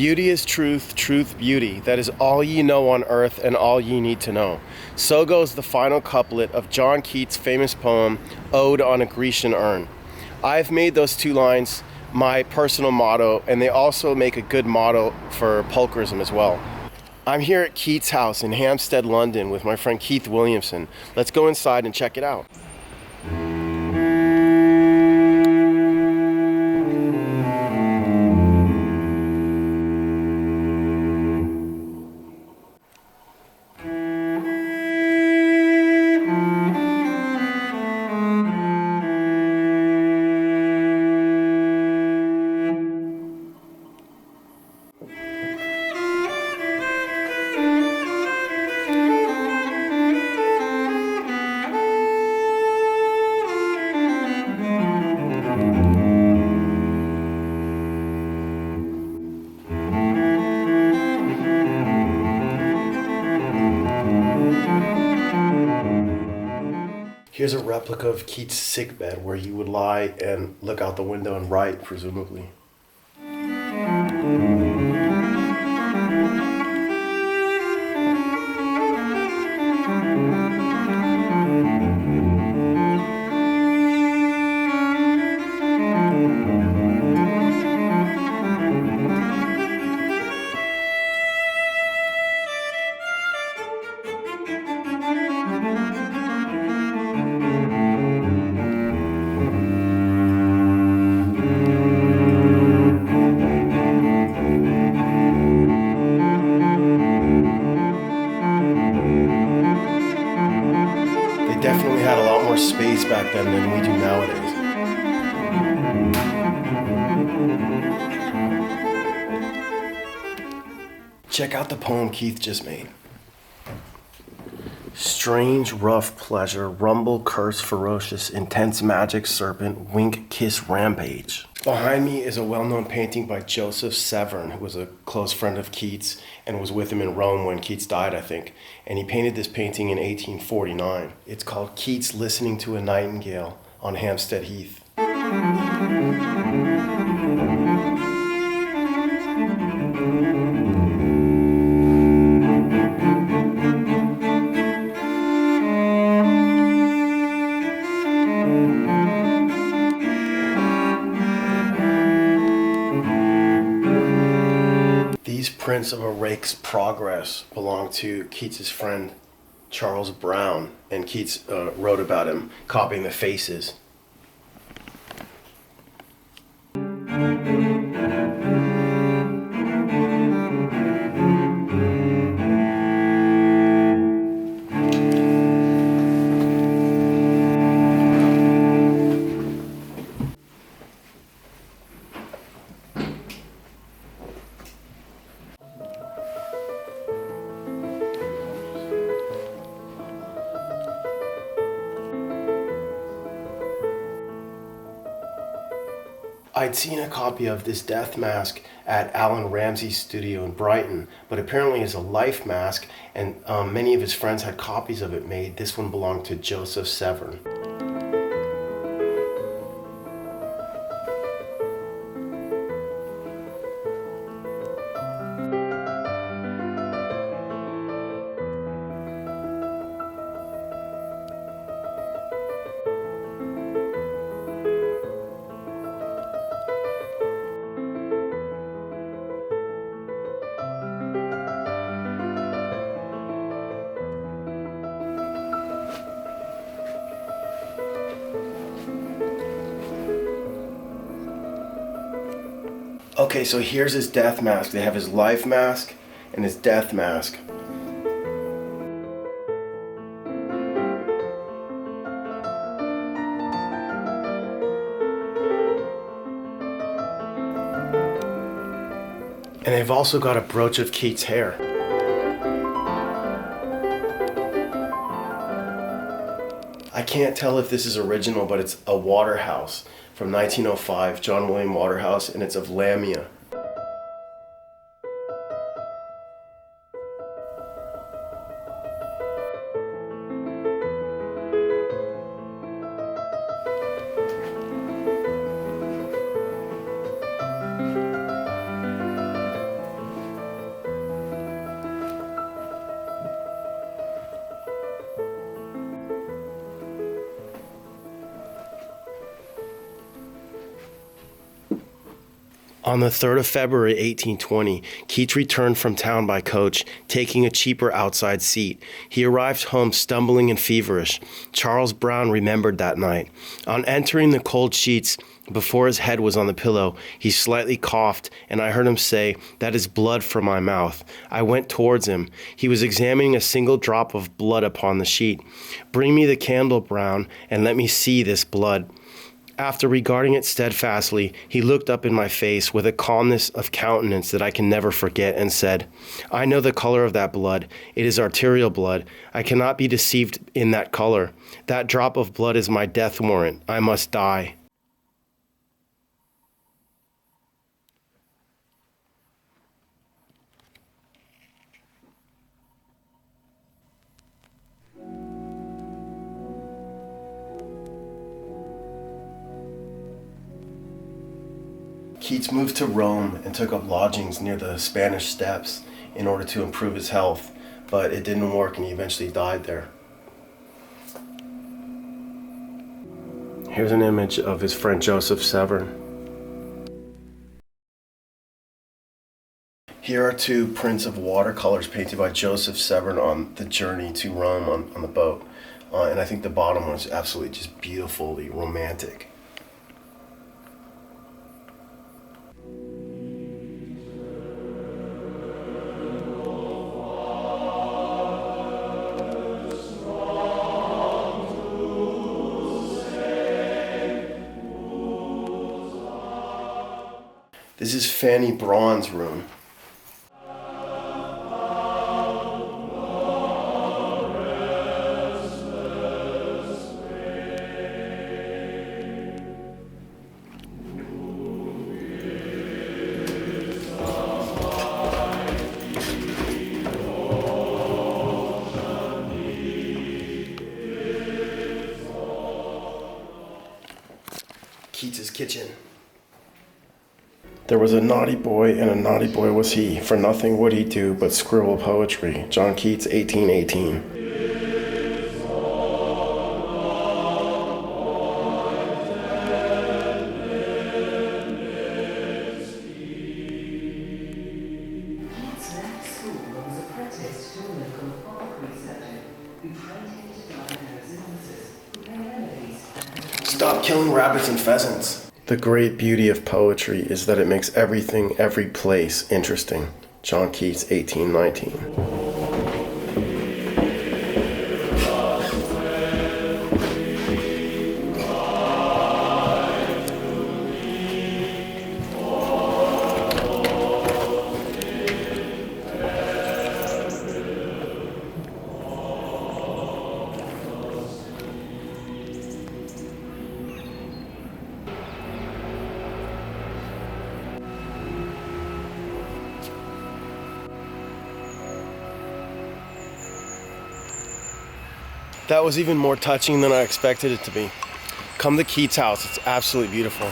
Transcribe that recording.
Beauty is truth, truth beauty. That is all ye know on earth and all ye need to know. So goes the final couplet of John Keats' famous poem, Ode on a Grecian Urn. I've made those two lines my personal motto, and they also make a good motto for pulcherism as well. I'm here at Keats House in Hampstead, London with my friend Keith Williamson. Let's go inside and check it out. Here's a replica of Keats' sickbed where he would lie and look out the window and write, presumably. Definitely had a lot more space back then than we do nowadays. Check out the poem Keith just made. Strange, rough pleasure, rumble, curse, ferocious, intense magic, serpent, wink, kiss, rampage. Behind me is a well-known painting by Joseph Severn, who was a close friend of Keats and was with him in Rome when Keats died, I think. And he painted this painting in 1849. It's called Keats Listening to a Nightingale on Hampstead Heath. These prints of a rake's progress belong to Keats's friend Charles Brown, and Keats wrote about him copying the faces. I'd seen a copy of this death mask at Alan Ramsey's studio in Brighton, but apparently it's a life mask, and many of his friends had copies of it made. This one belonged to Joseph Severn. Okay, so here's his death mask. They have his life mask and his death mask. And they've also got a brooch of Keats' hair. I can't tell if this is original, but it's a Waterhouse from 1905, John William Waterhouse, and it's of Lamia. On the 3rd of February, 1820, Keats returned from town by coach, taking a cheaper outside seat. He arrived home stumbling and feverish. Charles Brown remembered that night. On entering the cold sheets, before his head was on the pillow, he slightly coughed, and I heard him say, "That is blood from my mouth." I went towards him. He was examining a single drop of blood upon the sheet. "Bring me the candle, Brown, and let me see this blood." After regarding it steadfastly, he looked up in my face with a calmness of countenance that I can never forget and said, "I know the color of that blood. It is arterial blood. I cannot be deceived in that color. That drop of blood is my death warrant. I must die." Keats moved to Rome and took up lodgings near the Spanish Steps in order to improve his health, but it didn't work and he eventually died there. Here's an image of his friend Joseph Severn. Here are two prints of watercolors painted by Joseph Severn on the journey to Rome on the boat. And I think the bottom one is absolutely just beautifully romantic. This is Fanny Braun's room. Keats's kitchen. There was a naughty boy, and a naughty boy was he, for nothing would he do but scribble poetry. John Keats, 1818. Keats left school and was apprenticed to a local folk researcher who trained him to diagnose illnesses, prepare remedies, and Stop killing rabbits and pheasants. The great beauty of poetry is that it makes everything, every place, interesting. John Keats, 1819. That was even more touching than I expected it to be. Come to Keats House, it's absolutely beautiful.